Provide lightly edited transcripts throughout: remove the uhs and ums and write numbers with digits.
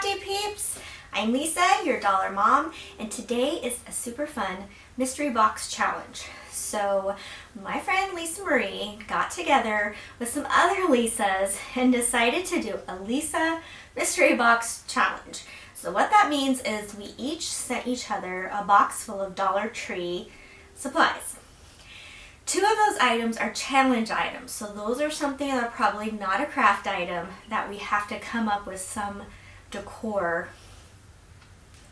crafty peeps! I'm Lisa, your dollar mom, and today is a super fun mystery box challenge. So my friend Lisa Marie got together with some other Lisas and decided to do a Lisa mystery box challenge. So what that means is we each sent each other a box full of Dollar Tree supplies. Two of those items are challenge items, so those are something that are probably not a craft item that we have to come up with some decor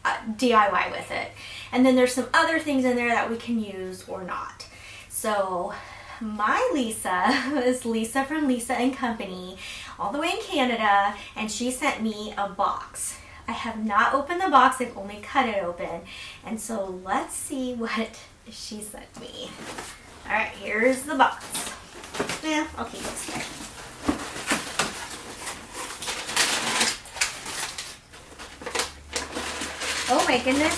DIY with it. And then there's some other things in there that we can use or not. So my Lisa is Lisa from Lisa and Company, all the way in Canada, and she sent me a box. I have not opened the box, I've only cut it open. And so let's see what she sent me. All right, here's the box. Yeah, I'll keep this there. Oh my goodness,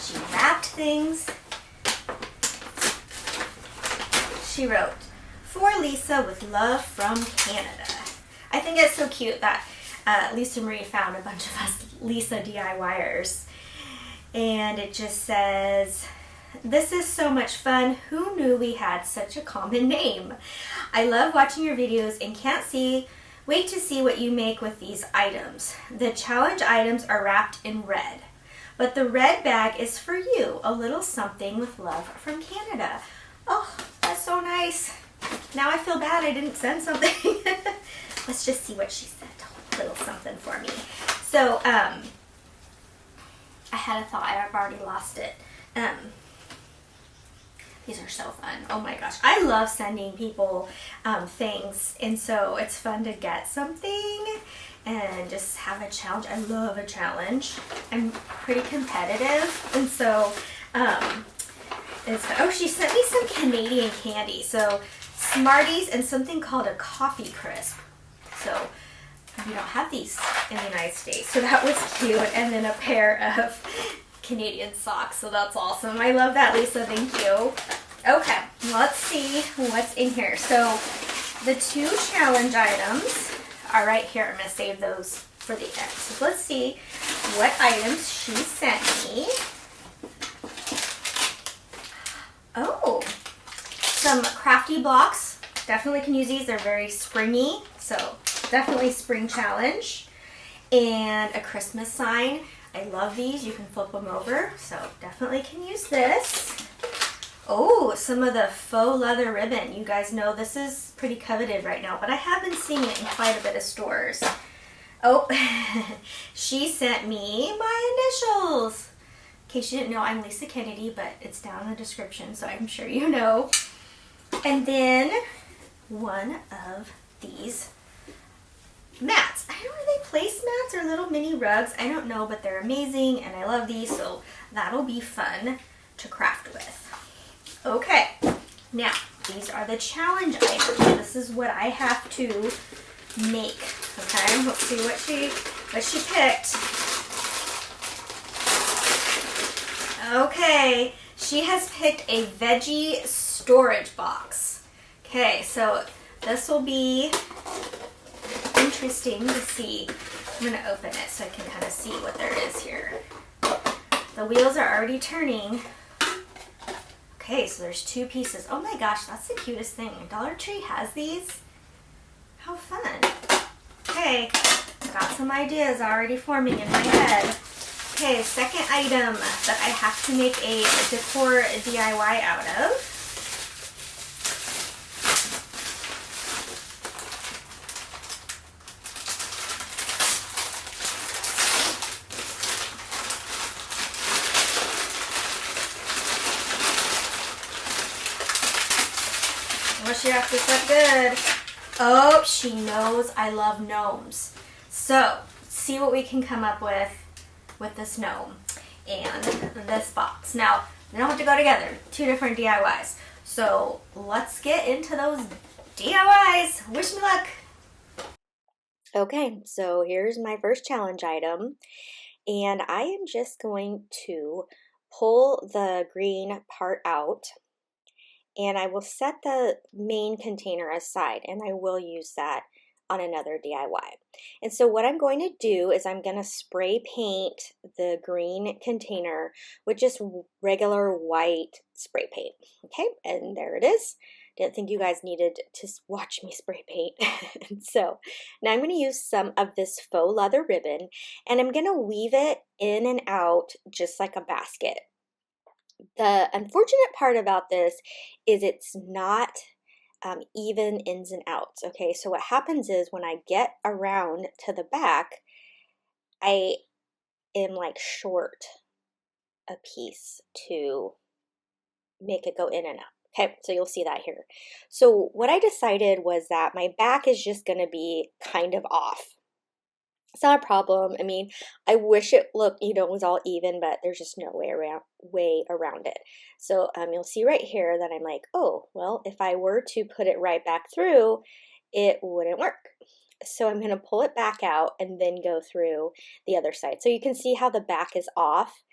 she wrapped things. She wrote, "For Lisa with love from Canada." I think it's so cute that Lisa Marie found a bunch of us Lisa DIYers. And it just says, "This is so much fun. Who knew we had such a common name? I love watching your videos and can't wait to see what you make with these items. The challenge items are wrapped in red, but the red bag is for you. A little something with love from Canada." Oh, that's so nice. Now I feel bad I didn't send something. Let's just see what she sent. A little something for me. So, I had a thought. I've already lost it. These are so fun. Oh my gosh. I love sending people things, and so it's fun to get something and just have a challenge. I love a challenge. I'm pretty competitive, and so it's fun. Oh, she sent me some Canadian candy. So Smarties and something called a coffee crisp. So we don't have these in the United States, so that was cute. And then a pair of Canadian socks, so that's awesome. I love that, Lisa. Thank you. Okay, let's see what's in here. So the two challenge items are right here. I'm going to save those for the end. So let's see what items she sent me. Oh, some crafty blocks. Definitely can use these. They're very springy, so definitely spring challenge. And a Christmas sign. I love these. You can flip them over, so definitely can use this. Oh, some of the faux leather ribbon. You guys know this is pretty coveted right now, but I have been seeing it in quite a bit of stores. Oh, she sent me my initials. In case you didn't know, I'm Lisa Kennedy, but it's down in the description, so I'm sure you know. And then one of these mats. I don't know, are they placemats or little mini rugs? I don't know, but they're amazing and I love these, so that'll be fun to craft with. Okay, now these are the challenge items. This is what I have to make. Okay, let's see what she picked. Okay, she has picked a Veggie Storage Box. Okay, so this will be interesting to see. I'm going to open it so I can kind of see what there is here. The wheels are already turning. Okay, so there's two pieces. Oh my gosh, that's the cutest thing. Dollar Tree has these. How fun. Okay, got some ideas already forming in my head. Okay, second item that I have to make a decor DIY out of. What's she up to so good? Oh, she knows I love gnomes. So, let's see what we can come up with this gnome and this box. Now, they don't have to go together. Two different DIYs. So, let's get into those DIYs. Wish me luck. Okay, so here's my first challenge item. And I am just going to pull the green part out. And I will set the main container aside, and I will use that on another DIY. And so what I'm going to do is I'm going to spray paint the green container with just regular white spray paint. Okay, and there it is. Didn't think you guys needed to watch me spray paint. So now I'm going to use some of this faux leather ribbon, and I'm going to weave it in and out just like a basket. The unfortunate part about this is it's not even ins and outs. Okay, so what happens is when I get around to the back, I am like short a piece to make it go in and out. Okay, so you'll see that here. So what I decided was that my back is just going to be kind of off. It's not a problem. I mean, I wish it looked, you know, it was all even, but there's just no way around it. So you'll see right here that I'm like, oh, well, if I were to put it right back through, it wouldn't work. So I'm going to pull it back out and then go through the other side. So you can see how the back is off,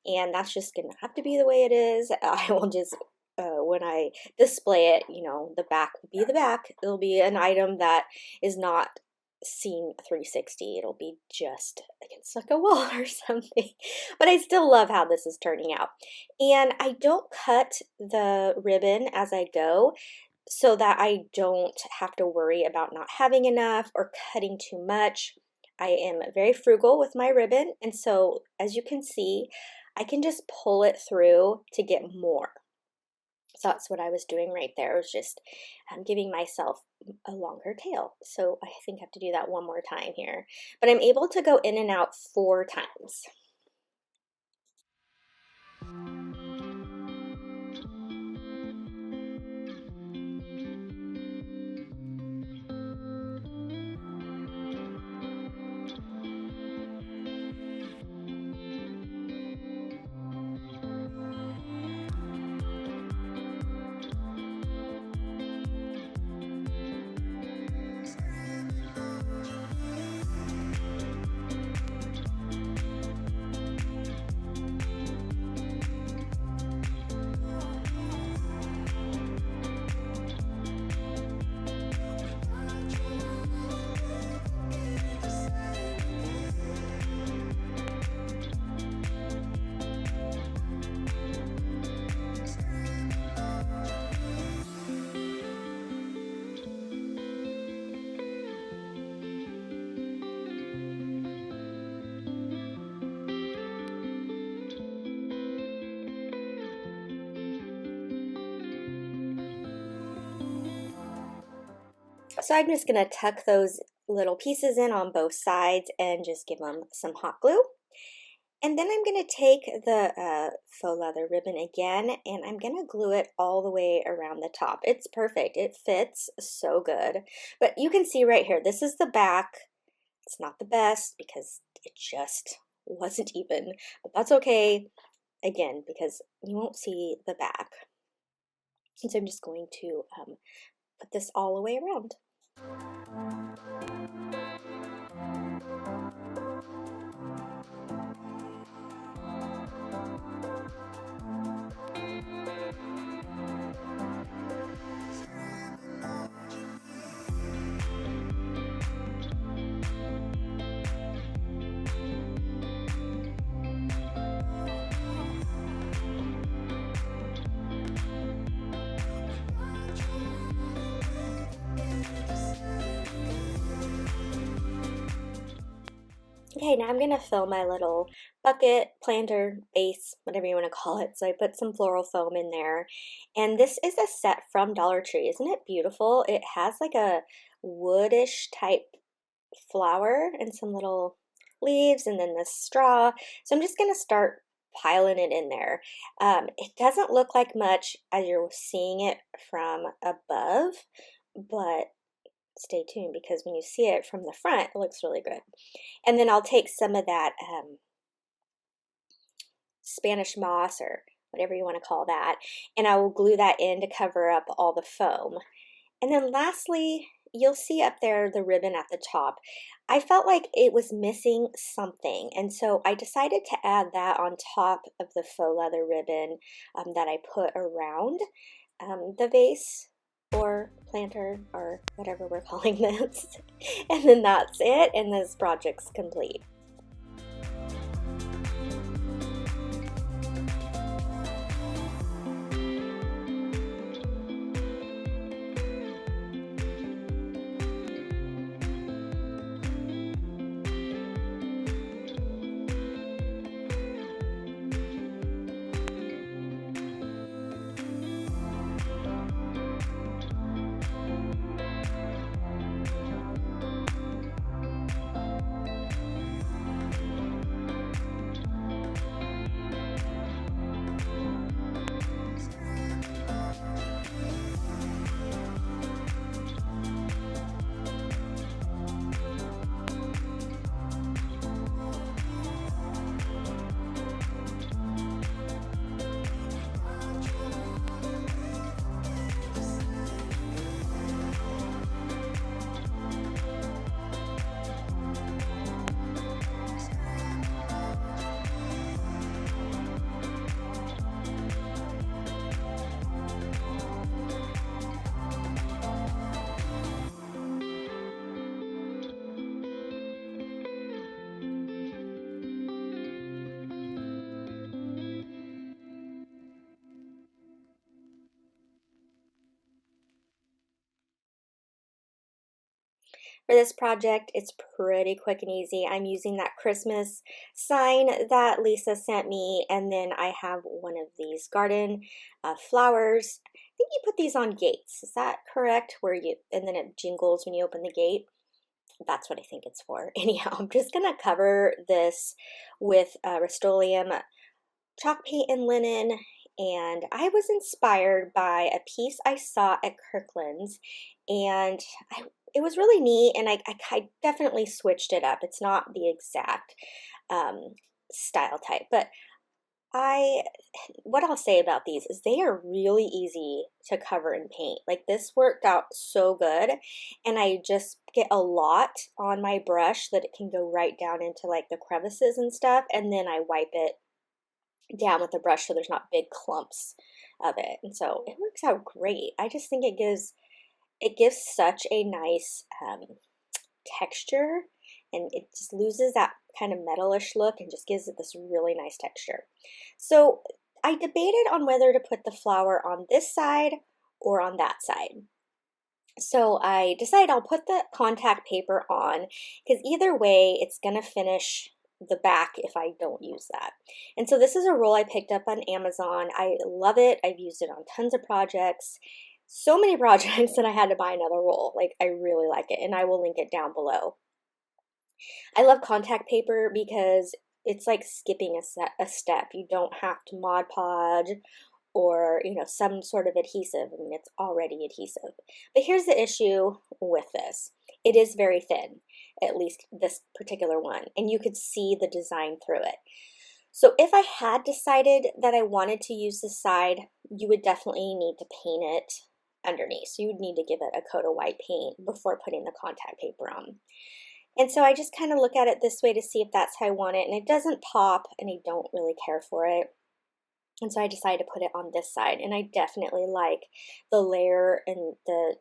and that's just going to have to be the way it is. I will just, when I display it, you know, the back will be the back. It'll be an item that is not seen 360. It'll be just against like a wall or something, but I still love how this is turning out. And I don't cut the ribbon as I go so that I don't have to worry about not having enough or cutting too much. I am very frugal with my ribbon, and so as you can see, I can just pull it through to get more. So that's what I was doing right there. I was just giving myself a longer tail. So I think I have to do that one more time here. But I'm able to go in and out 4 times. So I'm just going to tuck those little pieces in on both sides and just give them some hot glue. And then I'm going to take the faux leather ribbon again, and I'm going to glue it all the way around the top. It's perfect. It fits so good. But you can see right here, this is the back. It's not the best because it just wasn't even, but that's okay, again, because you won't see the back. And so I'm just going to put this all the way around. Okay, now I'm going to fill my little bucket, planter, vase, whatever you want to call it. So I put some floral foam in there. And this is a set from Dollar Tree. Isn't it beautiful? It has like a woodish type flower and some little leaves and then this straw. So I'm just going to start piling it in there. It doesn't look like much as you're seeing it from above, but stay tuned because when you see it from the front, it looks really good. And then I'll take some of that Spanish moss or whatever you want to call that, and I will glue that in to cover up all the foam. And then lastly, you'll see up there the ribbon at the top. I felt like it was missing something, and so I decided to add that on top of the faux leather ribbon that I put around the vase or planter or whatever we're calling this. And then that's it, and this project's complete. For this project, it's pretty quick and easy. I'm using that Christmas sign that Lisa sent me, and then I have one of these garden flowers. I think you put these on gates. Is that correct? And then it jingles when you open the gate. That's what I think it's for. Anyhow, I'm just gonna cover this with Rust-Oleum chalk paint and linen, and I was inspired by a piece I saw at Kirkland's, and it was really neat, and I definitely switched it up. It's not the exact style type, but what I'll say about these is they are really easy to cover and paint. Like, this worked out so good, and I just get a lot on my brush that it can go right down into like the crevices and stuff, and then I wipe it down with the brush so there's not big clumps of it, and so it works out great. I just think it gives such a nice texture, and it just loses that kind of metalish look and just gives it this really nice texture. So I debated on whether to put the flower on this side or on that side. So I decided I'll put the contact paper on, because either way it's gonna finish the back if I don't use that. And so this is a roll I picked up on Amazon. I love it. I've used it on tons of projects. So many projects that I had to buy another roll. Like, I really like it, and I will link it down below. I love contact paper because it's like skipping a step. You don't have to Mod Podge or, you know, some sort of adhesive. I mean, it's already adhesive. But here's the issue with this. It is very thin, at least this particular one, and you could see the design through it. So if I had decided that I wanted to use this side, you would definitely need to paint it underneath. So you would need to give it a coat of white paint before putting the contact paper on. And so I just kind of look at it this way to see if that's how I want it, and it doesn't pop, and I don't really care for it. And so I decided to put it on this side, and I definitely like the layer and the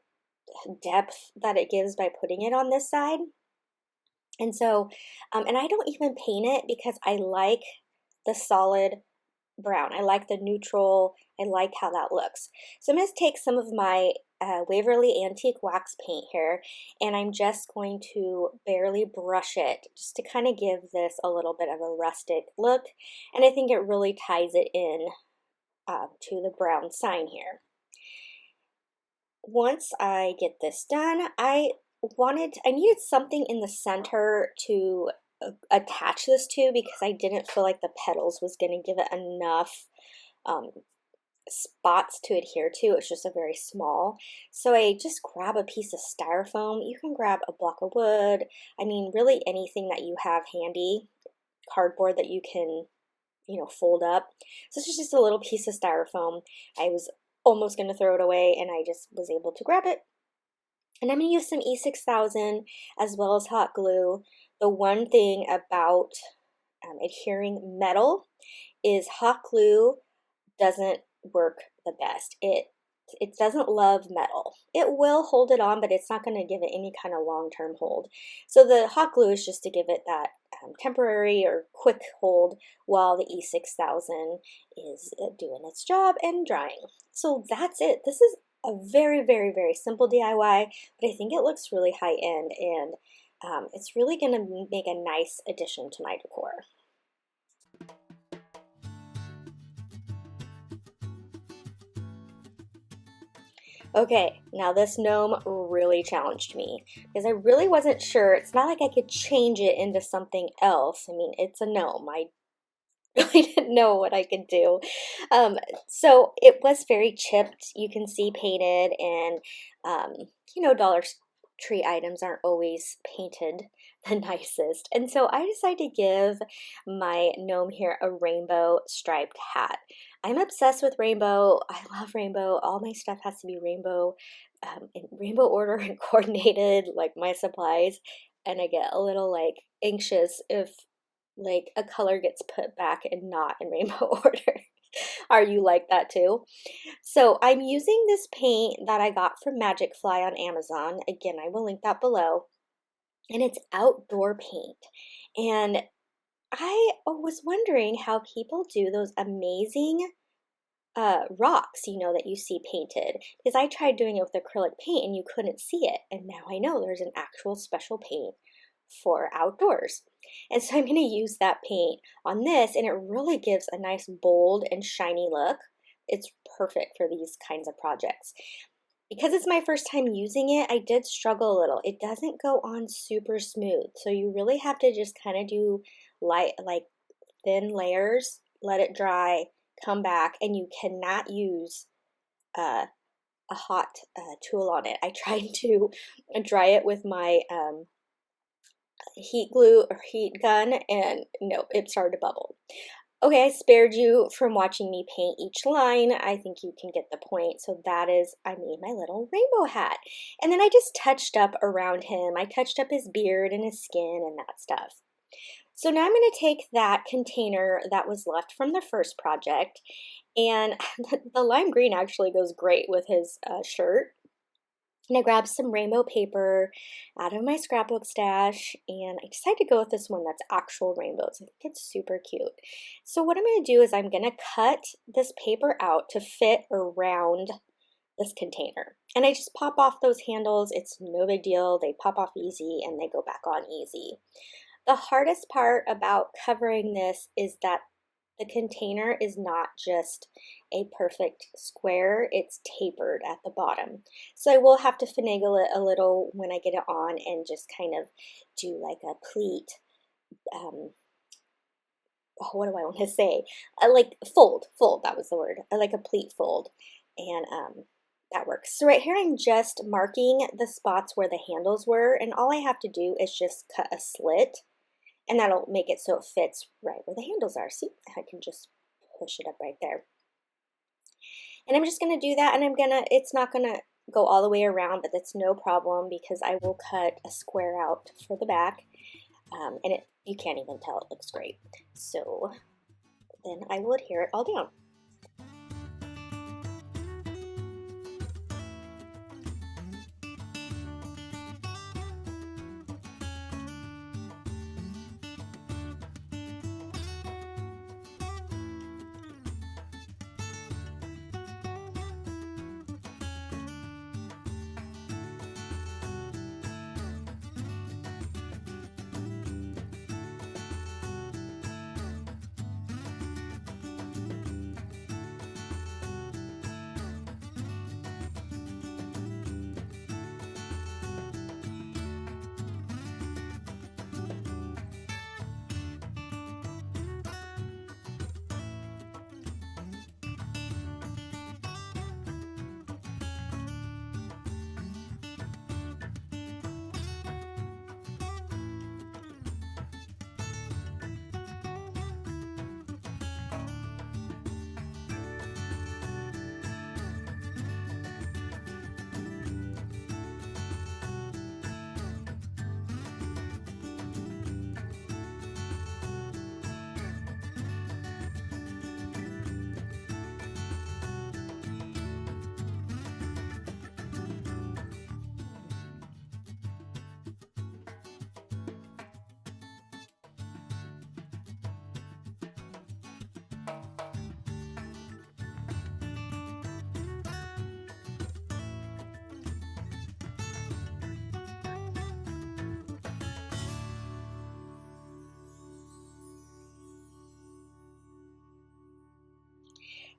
depth that it gives by putting it on this side. And so, and I don't even paint it because I like the solid brown. I like the neutral. I like how that looks. So I'm going to take some of my Waverly Antique Wax paint here, and I'm just going to barely brush it just to kind of give this a little bit of a rustic look, and I think it really ties it in to the brown sign here. Once I get this done, I needed something in the center to attach this to, because I didn't feel like the petals was going to give it enough spots to adhere to. It's just a very small. So I just grab a piece of styrofoam. You can grab a block of wood. I mean, really anything that you have handy, cardboard that you can, you know, fold up. So this is just a little piece of styrofoam. I was almost going to throw it away, and I just was able to grab it. And I'm going to use some E6000 as well as hot glue. The one thing about adhering metal is hot glue doesn't work the best. It it doesn't love metal. It will hold it on, but it's not going to give it any kind of long-term hold. So the hot glue is just to give it that temporary or quick hold while the E6000 is doing its job and drying. So that's it. This is a very, very, very simple DIY, but I think it looks really high-end, and it's really going to make a nice addition to my decor. Okay, now this gnome really challenged me because I really wasn't sure. It's not like I could change it into something else. I mean, it's a gnome. I really didn't know what I could do. So it was very chipped. You can see painted, and you know, Dollar Tree items aren't always painted the nicest. And so I decided to give my gnome here a rainbow striped hat. I'm obsessed with rainbow. I love rainbow. All my stuff has to be rainbow, in rainbow order and coordinated, like my supplies. And I get a little like anxious if like a color gets put back and not in rainbow order. Are you like that too? So I'm using this paint that I got from Magic Fly on Amazon. Again, I will link that below. And it's outdoor paint. And I was wondering how people do those amazing rocks, you know, that you see painted. Because I tried doing it with acrylic paint and you couldn't see it. And now I know there's an actual special paint for outdoors. And so I'm going to use that paint on this, and it really gives a nice bold and shiny look. It's perfect for these kinds of projects. Because it's my first time using it, I did struggle a little. It doesn't go on super smooth, so you really have to just kind of do light, like thin layers, let it dry, come back, and you cannot use a hot tool on it. I tried to dry it with my heat glue or heat gun, and no, it started to bubble. Okay, I spared you from watching me paint each line. I think you can get the point. So that is, I made my little rainbow hat. And then I just touched up around him. I touched up his beard and his skin and that stuff. So now I'm going to take that container that was left from the first project, and the lime green actually goes great with his shirt. And I grabbed some rainbow paper out of my scrapbook stash, and I decided to go with this one that's actual rainbows. I think it's super cute. So what I'm going to do is I'm going to cut this paper out to fit around this container. And I just pop off those handles. It's no big deal. They pop off easy and they go back on easy. The hardest part about covering this is that the container is not just a perfect square, it's tapered at the bottom. So I will have to finagle it a little when I get it on and just kind of do like a pleat, what do I want to say? Like fold, that was the word. Like a pleat fold, and that works. So right here I'm just marking the spots where the handles were, and all I have to do is just cut a slit, and that'll make it so it fits right where the handles are. See, I can just push it up right there. And I'm just going to do that, and it's not going to go all the way around, but that's no problem because I will cut a square out for the back, and you can't even tell, it looks great. So then I will adhere it all down.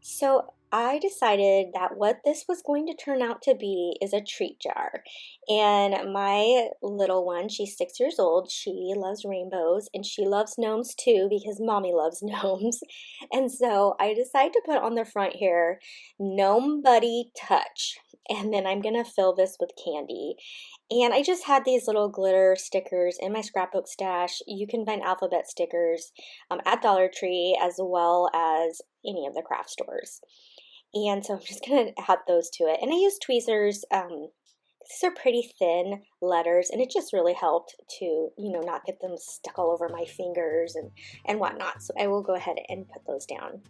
So I decided that what this was going to turn out to be is a treat jar. And my little one, she's 6 years old, she loves rainbows and she loves gnomes too because mommy loves gnomes. And so I decided to put on the front here, Gnome Buddy Touch. And then I'm gonna fill this with candy. And I just had these little glitter stickers in my scrapbook stash. You can find alphabet stickers at Dollar Tree as well as any of the craft stores. And so I'm just going to add those to it. And I use tweezers. These are pretty thin letters, and it just really helped to, not get them stuck all over my fingers and whatnot. So I will go ahead and put those down.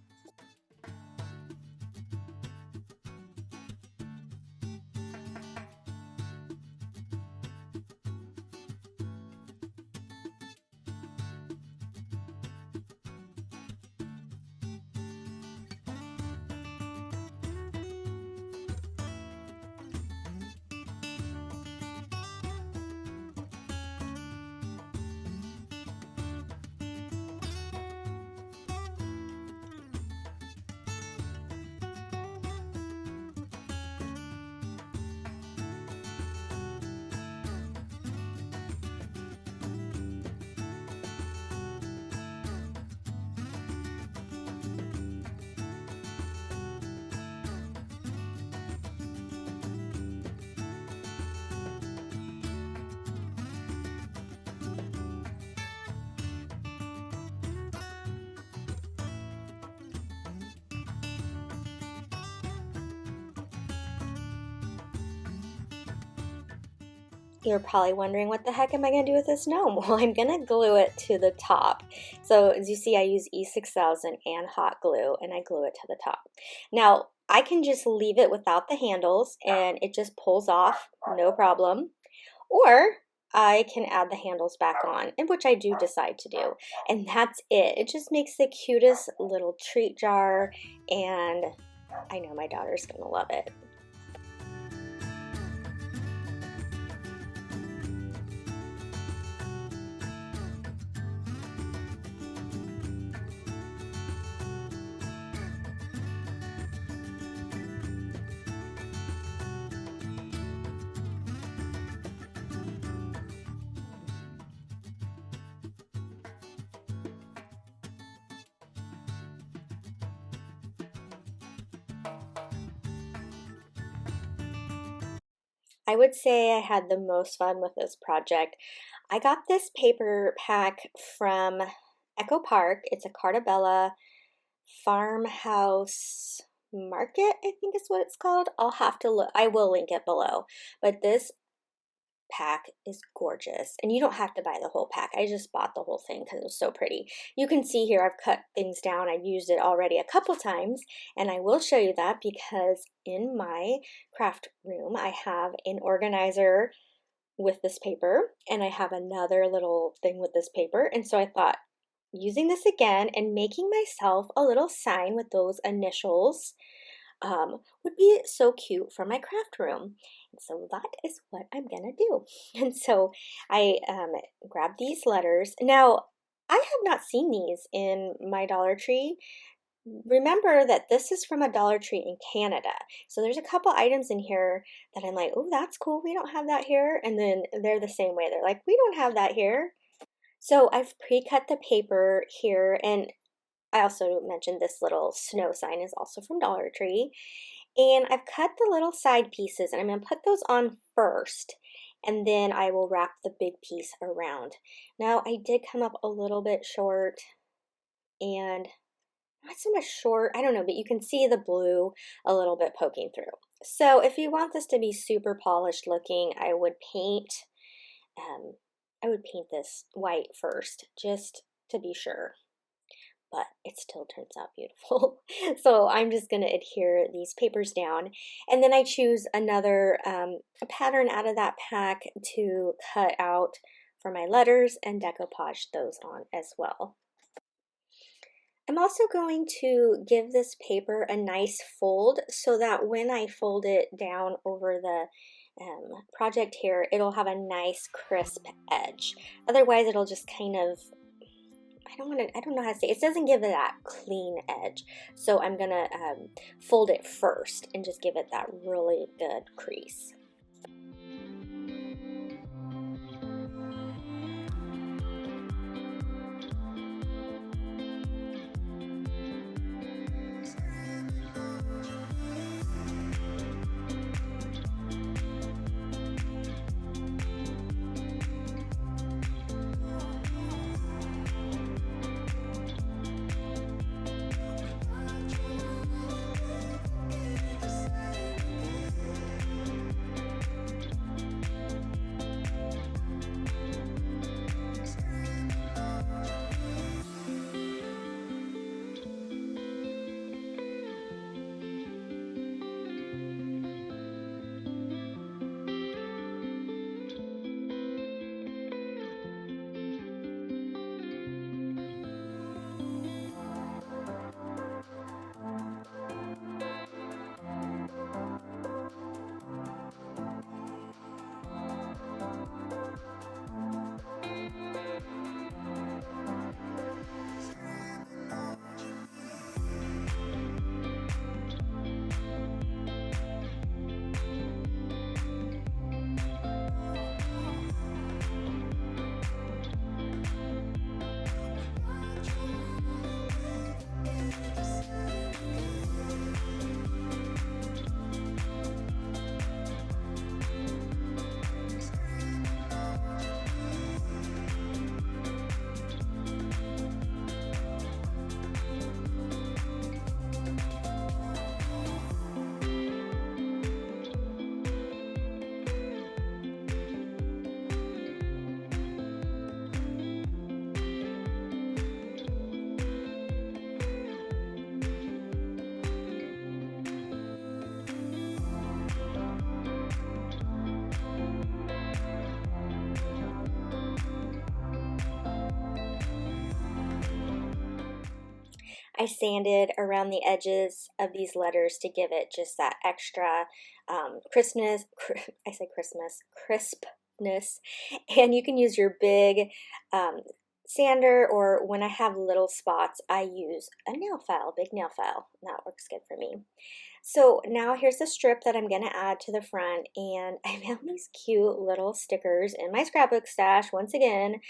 You're probably wondering, what the heck am I going to do with this gnome? Well, I'm going to glue it to the top. So as you see, I use E6000 and hot glue, and I glue it to the top. Now, I can just leave it without the handles, and it just pulls off, no problem. Or I can add the handles back on, and which I do decide to do. And that's it. It just makes the cutest little treat jar, and I know my daughter's going to love it. I would say I had the most fun with this project. I got this paper pack from Echo Park. It's a Cartabella farmhouse market, I think is what it's called. I'll have to look. I will link it below. But this pack is gorgeous, and you don't have to buy the whole pack. I just bought the whole thing because it was so pretty. You can see here I've cut things down. I've used it already a couple times, and I will show you that because in my craft room I have an organizer with this paper, and I have another little thing with this paper. And so I thought, using this again and making myself a little sign with those initials would be so cute for my craft room. And so that is what I'm gonna do. And so I grabbed these letters. Now, I have not seen these in my Dollar Tree. Remember that this is from a Dollar Tree in Canada. So there's a couple items in here that I'm like, oh, that's cool. We don't have that here. And then they're the same way. They're like, we don't have that here. So I've pre-cut the paper here, and I also mentioned this little snow sign is also from Dollar Tree. And I've cut the little side pieces, and I'm going to put those on first, and then I will wrap the big piece around. Now, I did come up a little bit short, and not so much short, I don't know, but you can see the blue a little bit poking through. So if you want this to be super polished looking, I would paint this white first, just to be sure. But it still turns out beautiful. So I'm just going to adhere these papers down. And then I choose another pattern out of that pack to cut out for my letters and decoupage those on as well. I'm also going to give this paper a nice fold so that when I fold it down over the project here, it'll have a nice crisp edge. Otherwise, it'll just kind of, I don't know how to say it. It doesn't give it that clean edge. So I'm gonna fold it first and just give it that really good crease. I sanded around the edges of these letters to give it just that extra crispness, crispness. And you can use your big sander, or when I have little spots, I use a nail file, big nail file. That works good for me. So now here's the strip that I'm going to add to the front, and I found these cute little stickers in my scrapbook stash once again.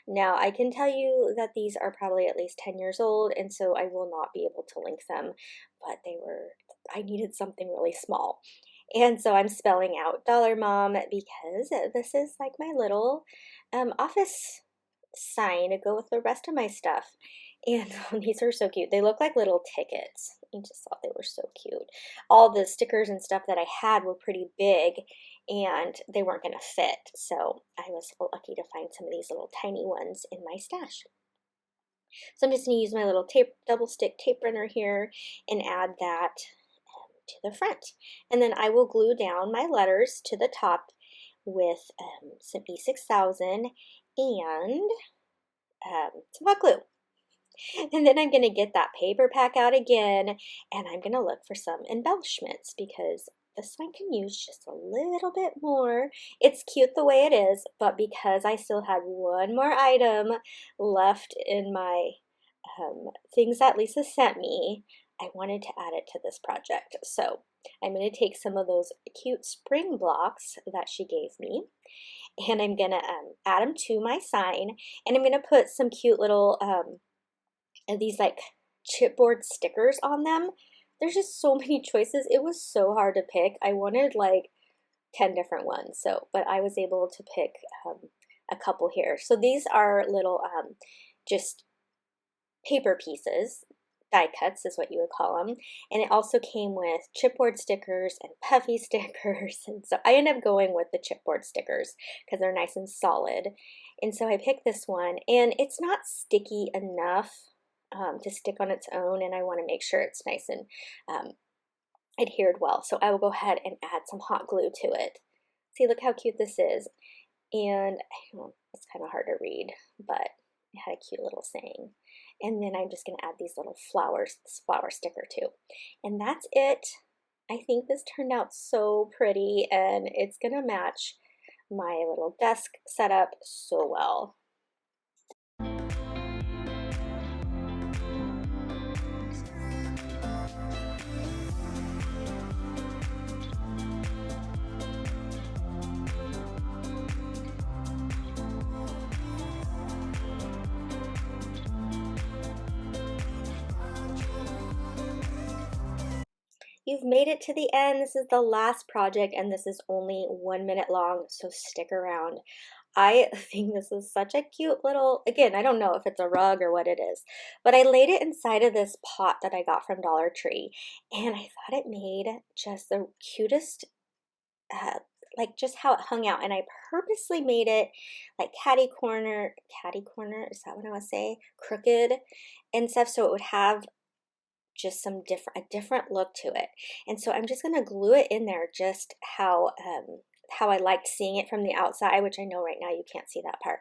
Now I can tell you that these are probably at least 10 years old, and so I will not be able to link them, but I needed something really small. And so I'm spelling out Dollar Mom because this is like my little office sign to go with the rest of my stuff. And these are so cute. They look like little tickets. I just thought they were so cute. All the stickers and stuff that I had were pretty big and they weren't going to fit. So I was lucky to find some of these little tiny ones in my stash. So I'm just going to use my little double stick tape runner here and add that to the front. And then I will glue down my letters to the top with some E6000 and some hot glue. And then I'm going to get that paper pack out again, and I'm going to look for some embellishments because this one can use just a little bit more. It's cute the way it is, but because I still had one more item left in my things that Lisa sent me, I wanted to add it to this project. So I'm going to take some of those cute spring blocks that she gave me, and I'm going to add them to my sign, and I'm going to put some cute little these like chipboard stickers on them. There's just so many choices. It was so hard to pick. I wanted like 10 different ones, but I was able to pick a couple here. So these are little just paper pieces. Die cuts is what you would call them, and it also came with chipboard stickers and puffy stickers, and so I ended up going with the chipboard stickers because they're nice and solid. And so I picked this one, and it's not sticky enough to stick on its own, and I want to make sure it's nice and adhered well. So I will go ahead and add some hot glue to it. See, look how cute this is, and it's kind of hard to read, but it had a cute little saying. And then I'm just going to add these little flowers, this flower sticker too. And that's it. I think this turned out so pretty, and it's going to match my little desk setup so well. you've made it to the end. This is the last project and this is only 1 minute long, so stick around. I think this is such a cute little, again, I don't know if it's a rug or what it is, but I laid it inside of this pot that I got from Dollar Tree, and I thought it made just the cutest, like just how it hung out. And I purposely made it like catty corner, is that what I want to say? Crooked and stuff, so it would have just a different look to it. And so I'm just going to glue it in there just how I liked seeing it from the outside, which I know right now you can't see that part.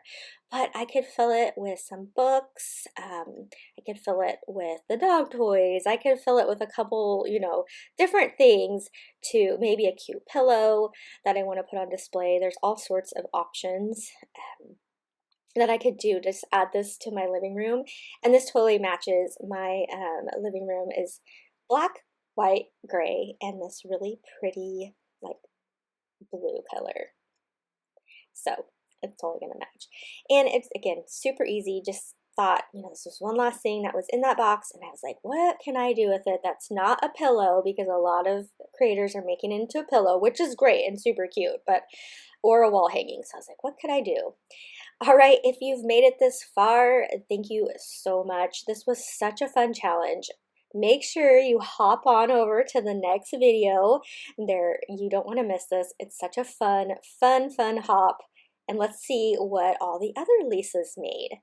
But I could fill it with some books. I could fill it with the dog toys. I could fill it with a couple, you know, different things, to maybe a cute pillow that I want to put on display. There's all sorts of options that I could do. Just add this to my living room, and this totally matches. My living room is black, white, gray, and this really pretty like blue color. So it's totally gonna match. And it's, again, super easy. Just thought, you know, this was one last thing that was in that box, and I was like, what can I do with it that's not a pillow? Because a lot of creators are making it into a pillow, which is great and super cute, but or a wall hanging. So I was like, what could I do? All right, if you've made it this far, thank you so much. This was such a fun challenge. Make sure you hop on over to the next video. You don't want to miss this. It's such a fun hop. And let's see what all the other Lisas made.